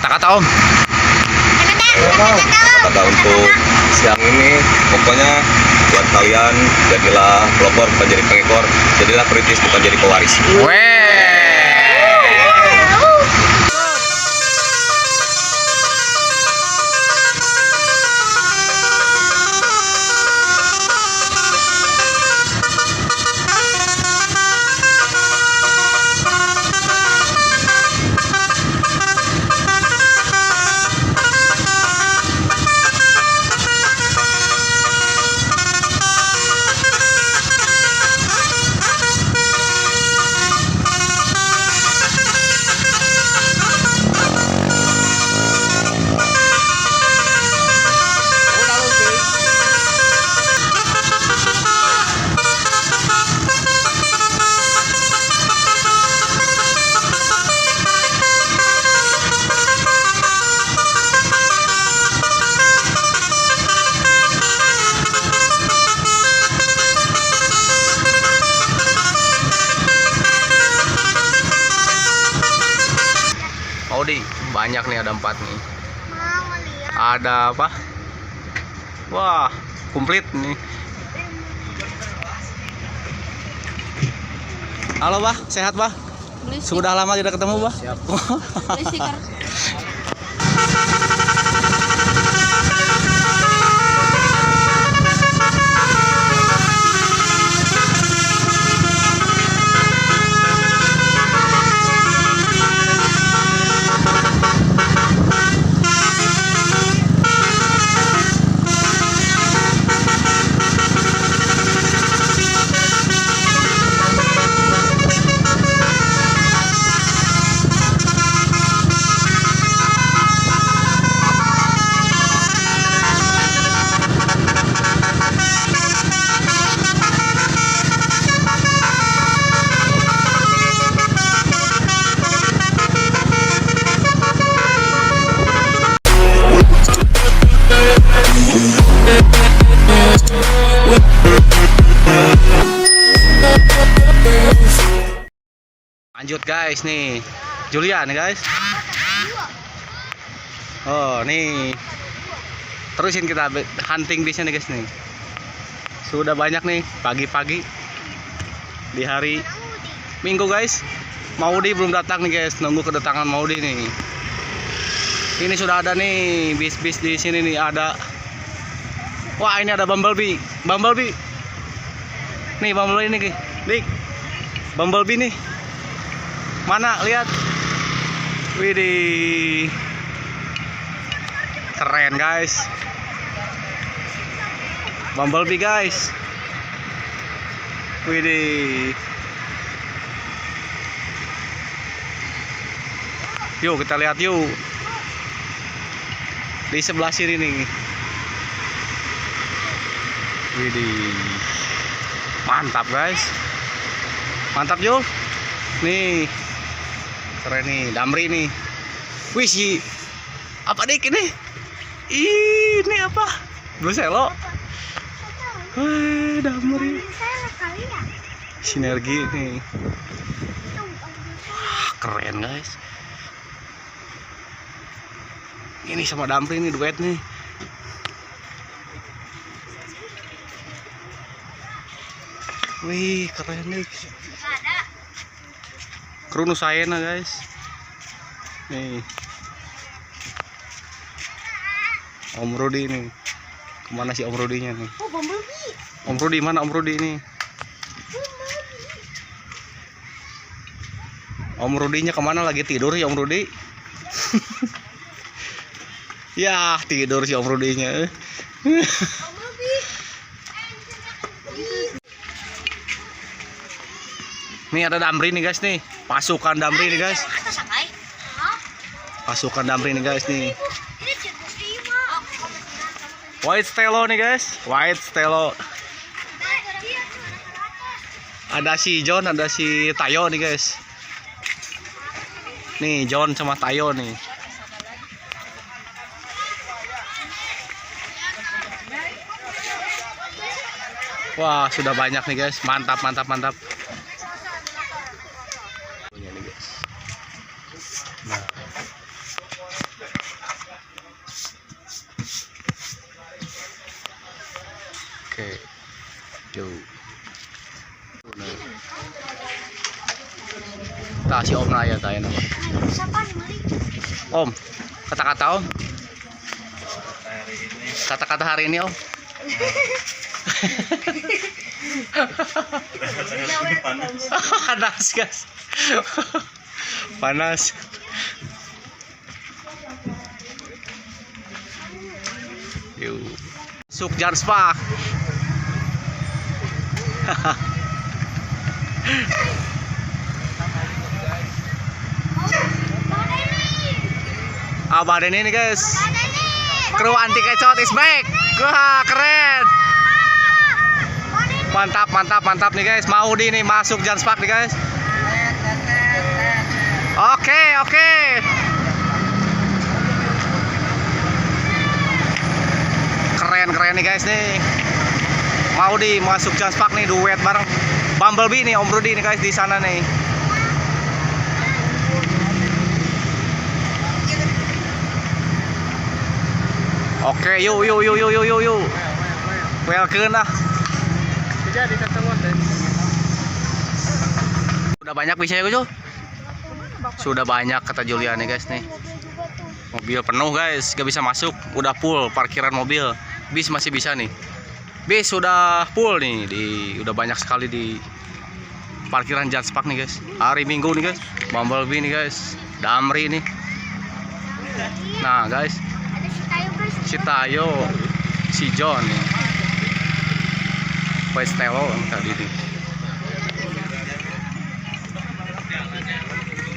Kata-kata Om. Kata untuk siang ini, pokoknya buat kalian jadilah pelopor bukan jadi pengekor, jadilah perintis bukan jadi pewaris. Audi, banyak nih, ada 4 nih. Ada apa? Wah, komplit nih. Halo, Bah. Sehat, Bah? Sudah lama tidak ketemu, Bah? Siap. Lanjut guys nih, Julian guys. Oh nih, terusin kita hunting di sini guys nih. Sudah banyak nih pagi-pagi di hari Minggu guys. Maudi belum datang nih guys, nunggu kedatangan Maudi nih. Ini sudah ada nih bis-bis di sini nih ada. Wah ini ada Bumblebee, Bumblebee. Nih Bumblebee ini nih, Bumblebee nih. Mana lihat, widih, keren guys, Bumblebee guys, widih. Yuk kita lihat yuk, di sebelah sini nih, widih, mantap guys, mantap yuk, nih. Keren nih, Damri nih. Wih si apa dik ini? Ini apa? Blue Selo. Wih, Damri. Sinergi nih. Wah, keren guys. Ini sama Damri nih duet nih. Wih, keren nih. Kru Nusaena guys. Nih. Om Rudi nih. Kemana sih Om Rudinya nih? Oh, Bumblebee. Om Rudi mana Om Rudi nih? Om Rudinya kemana, lagi tidur ya Om Rudi? Ya tidur si Om Rudinya. Nih ada Damri nih guys nih. Pasukan Damri nih guys. Pasukan Damri nih guys nih. White Stelo nih guys. White Stelo. Ada si John, ada si Tayo nih guys. Nih John sama Tayo nih. Wah sudah banyak nih guys. Mantap mantap mantap. Tah si Om Naya tah enak. Om, kata-kata Om. Kata-kata hari ini Om. Panas guys. Panas. Yuk. Masuk Janspak. Abah Deni nih guys. Kru anti kecot is back. Wah keren. Mantap mantap mantap nih guys. Maudi nih masuk Janspak nih guys. Oke oke. Keren keren nih guys nih. Maudi masuk Janspak nih duet bareng Bumblebee nih Om Rudi nih guys di sana nih. Oke, yuk. Welcome lah. Sudah banyak bisa ya, Guys? Sudah banyak kata Julia nih, guys nih. Mobil penuh, guys. Gak bisa masuk. Udah full parkiran mobil. Bis masih bisa nih. Bis sudah full nih. Udah banyak sekali di parkiran Janspak nih, guys. Hari Minggu nih, guys. Bumblebee nih, guys. Damri nih. Nah, guys. Si Tayo, si John nih. Westelo tadi nih.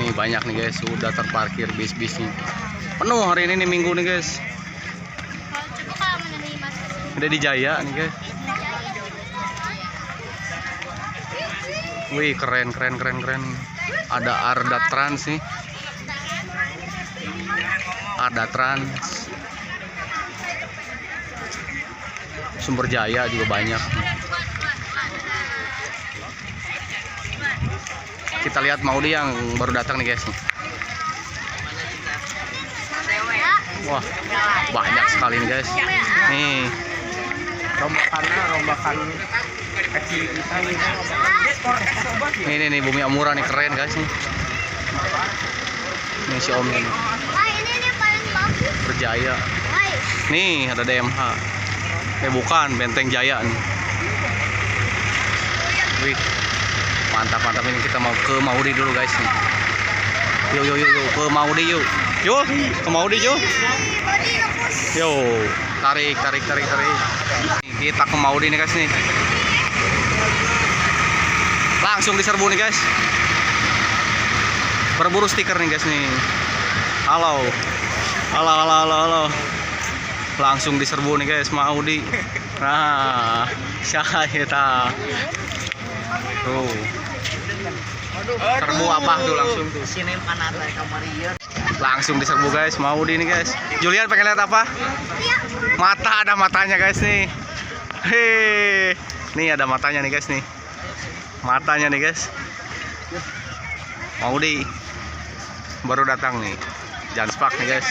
Nih banyak nih guys, sudah terparkir bis-bis nih. Penuh hari ini nih Minggu nih guys. Udah di Jaya nih guys. Wih keren. Ada Arda Trans nih. Arda Trans. Sumber Jaya juga banyak. Kita lihat Maudi yang baru datang nih guys. Wah, banyak sekali nih guys. Nih. Rombakan kecil kita nih. Nih Bumi Amura nih keren guys nih. Nih si Om ini. Berjaya. Nih ada DMH. Bukan Benteng Jaya nih. Wih, mantap ini kita mau ke Maudi dulu guys nih. Yuk ke Maudi yuk ke Maudi yuk. Tarik. Kita ke Maudi nih guys nih. Langsung diserbu nih guys. Berburu stiker nih guys nih. Halo. Langsung diserbu nih guys Maudi. Nah, syahita. Tuh. Serbu abah tuh langsung tuh. Langsung diserbu guys Maudi nih guys. Julian pengen lihat apa? Mata, ada matanya guys nih. Hei. Nih ada matanya nih guys nih. Matanya nih guys. Maudi baru datang nih. Janspak nih guys.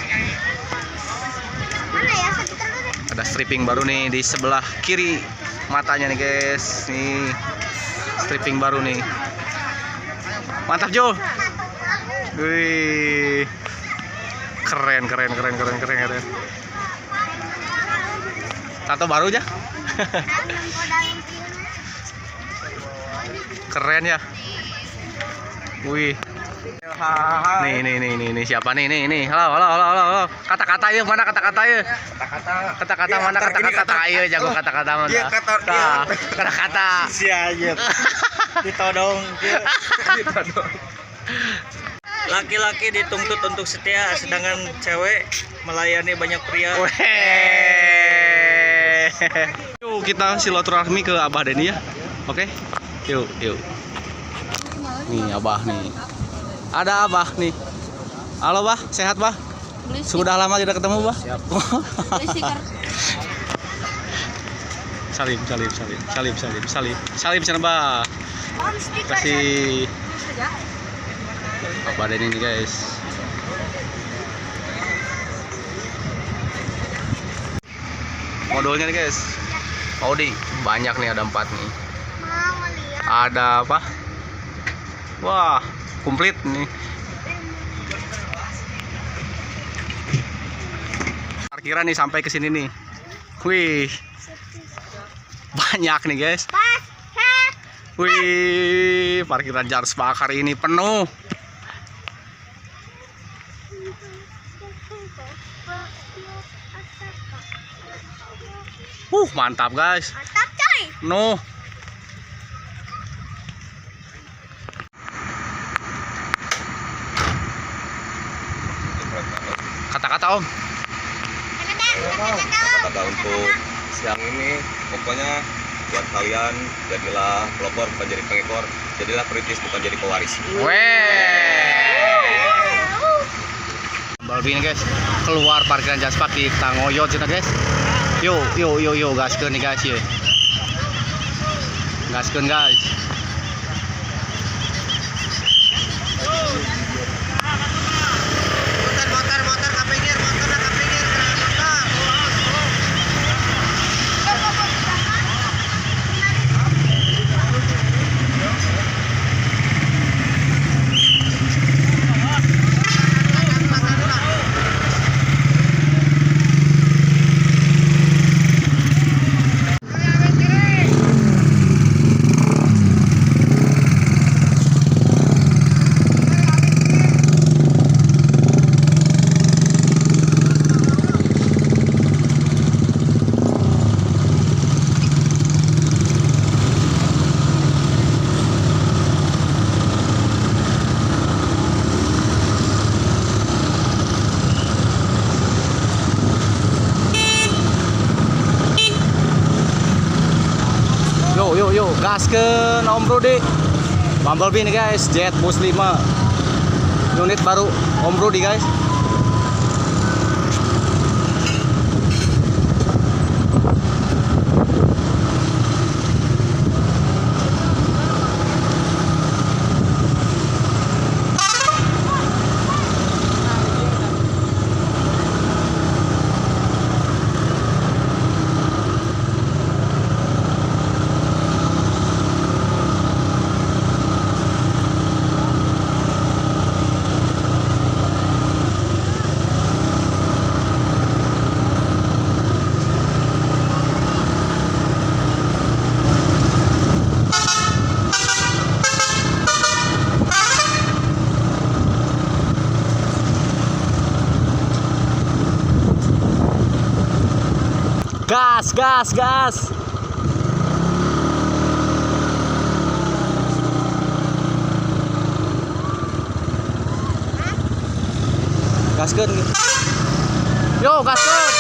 Ada stripping baru nih di sebelah kiri matanya nih guys. Nih stripping baru nih. Mantap Jo. Wih. Keren. Tato baru aja. Keren ya. Wih. Nih siapa nih? Halo. Kata-kata ya mana kata-kata ya? Kata-kata mana kata-kata ayo jago kata-kata mana? Kata-kata. Si aja. Ditodong. Laki-laki dituntut untuk setia, sedangkan cewek melayani banyak pria. Yuk kita silaturahmi ke Abah Deni ya. Oke. Yuk. Nih Abah nih. Ada Abah nih. Halo Bah, sehat Bah? Sudah lama tidak ketemu Bah? Siap. Salim sana Bah. Kasih Abah Deni nih guys. Modulnya nih guys. Audi banyak nih, ada 4 nih. Ada apa? Wah, komplit nih. Parkiran nih sampai ke sini nih. Wih. Banyak nih, guys. Wih, parkiran Jarspark hari ini penuh. Mantap, guys. Mantap, coy. Penuh. Kata-kata, Om. Kata untuk siang ini, pokoknya buat kalian jadilah pelopor bukan jadi pengekor, jadilah perintis bukan jadi pewaris. Balbin, guys, keluar parkiran Jarspark di Tangoyot cina, guys. Yo, gaskeun nih, guys, ya. Gaskeun, guys. Motor ka pinggir, motor na ka pinggir, motor. Yo, gaskeun Om Brudi. Bumblebee nih, guys, Jet Bus 5. Unit baru Om Brudi, guys. Gas. Gaskeun. Yo, gaskeun.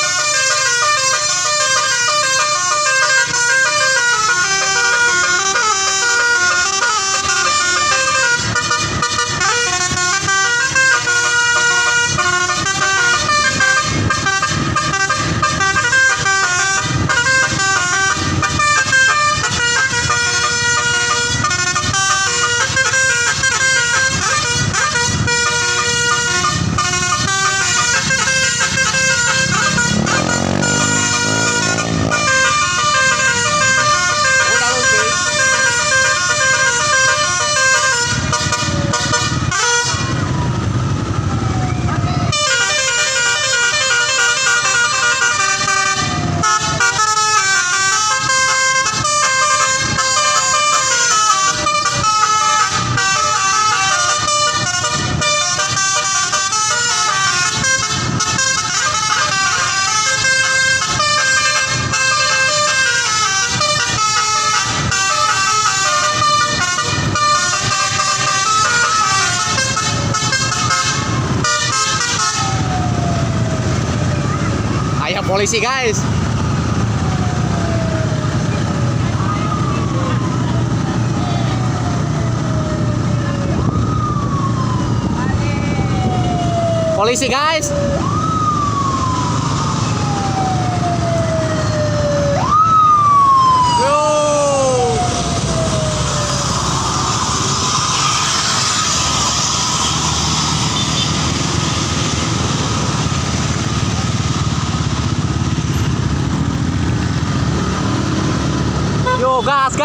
Polisi, guys. Polisi, guys. Yo, gas.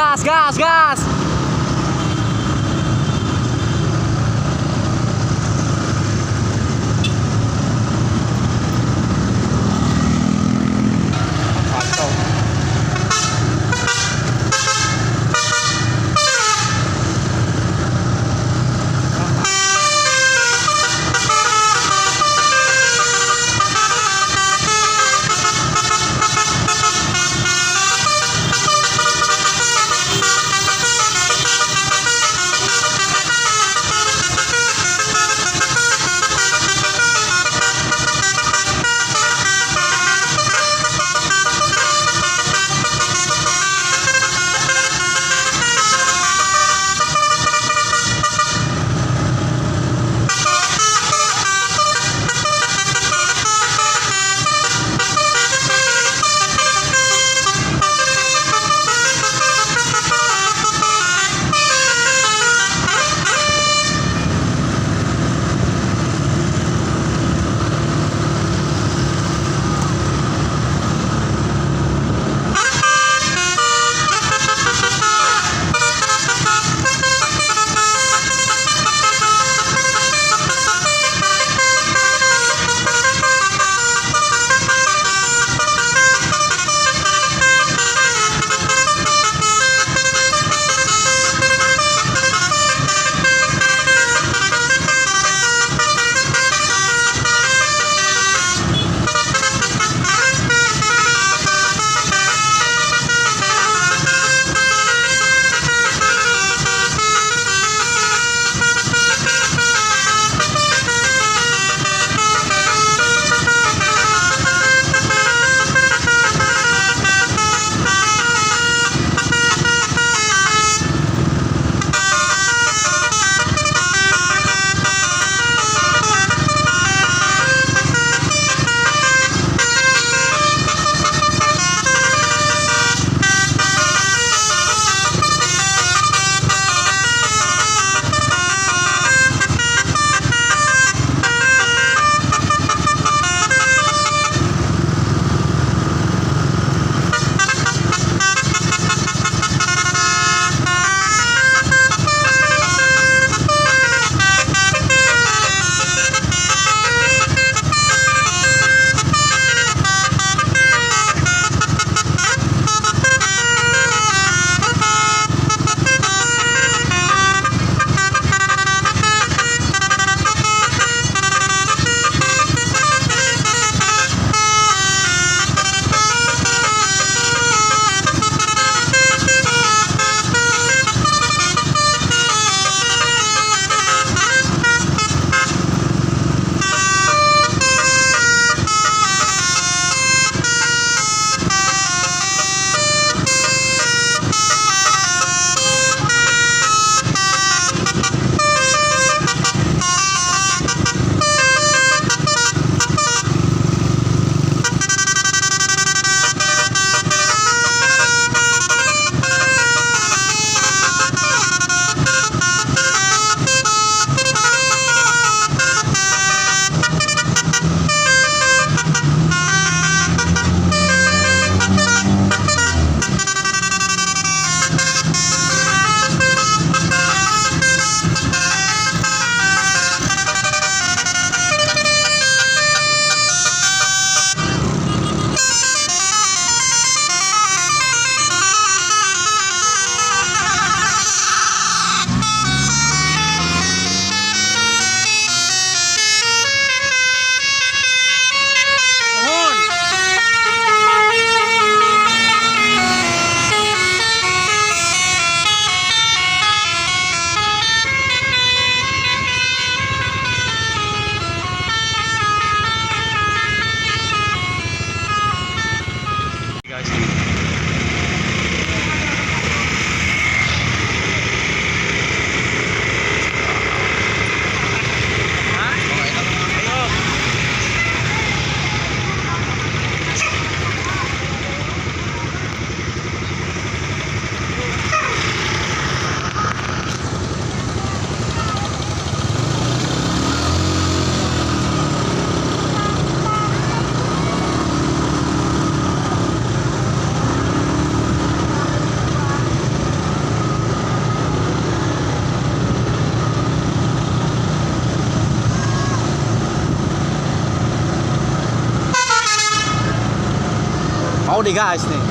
Mau digas nih.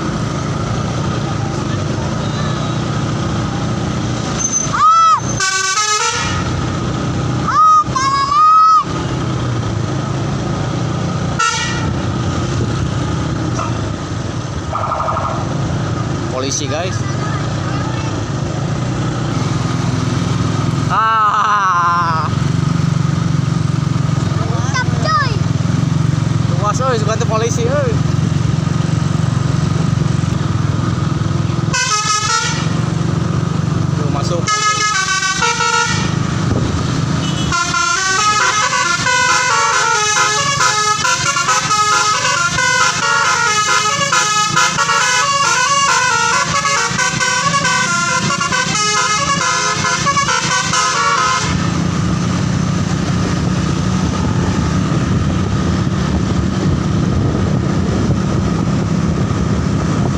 Polisi guys. Mantap coy. Tuas euy, suka teh polisi euy. Tuh masuk.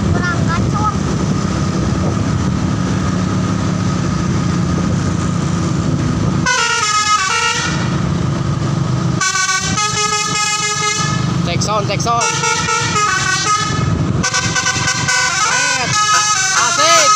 Kurang kacau. Cek sound, cek sound. Ait. Asik.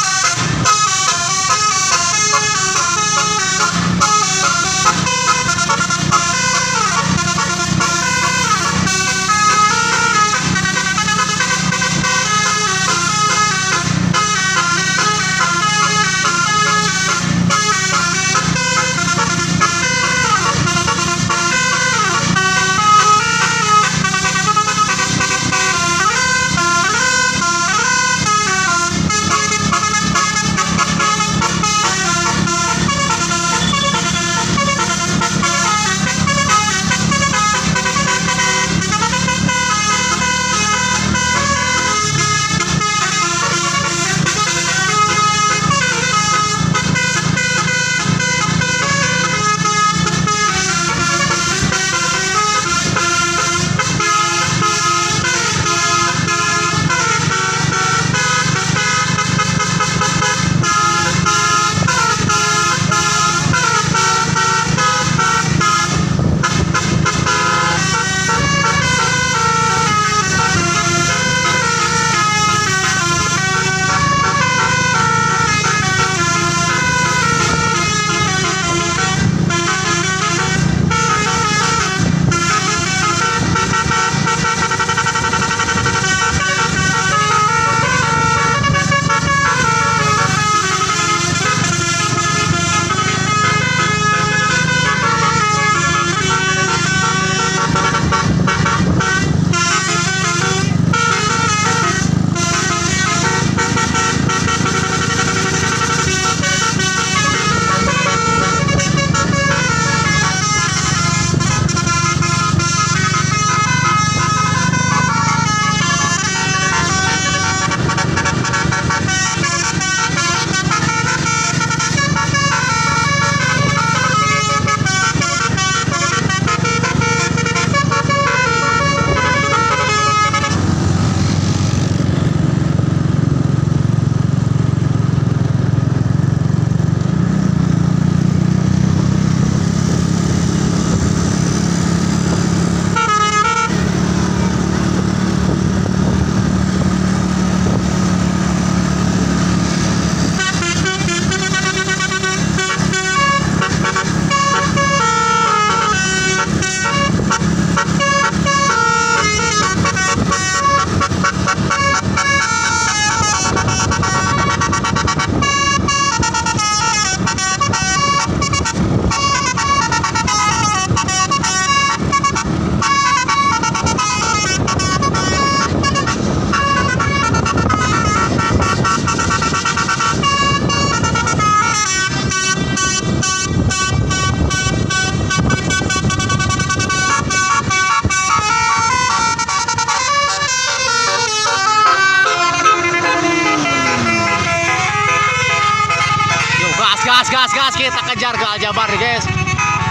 Gas kita kejar ke Aljabar nih guys.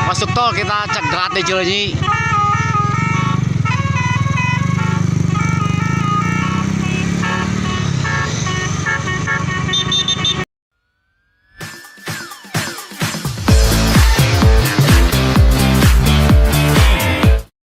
Masuk tol kita cek Cileunyi.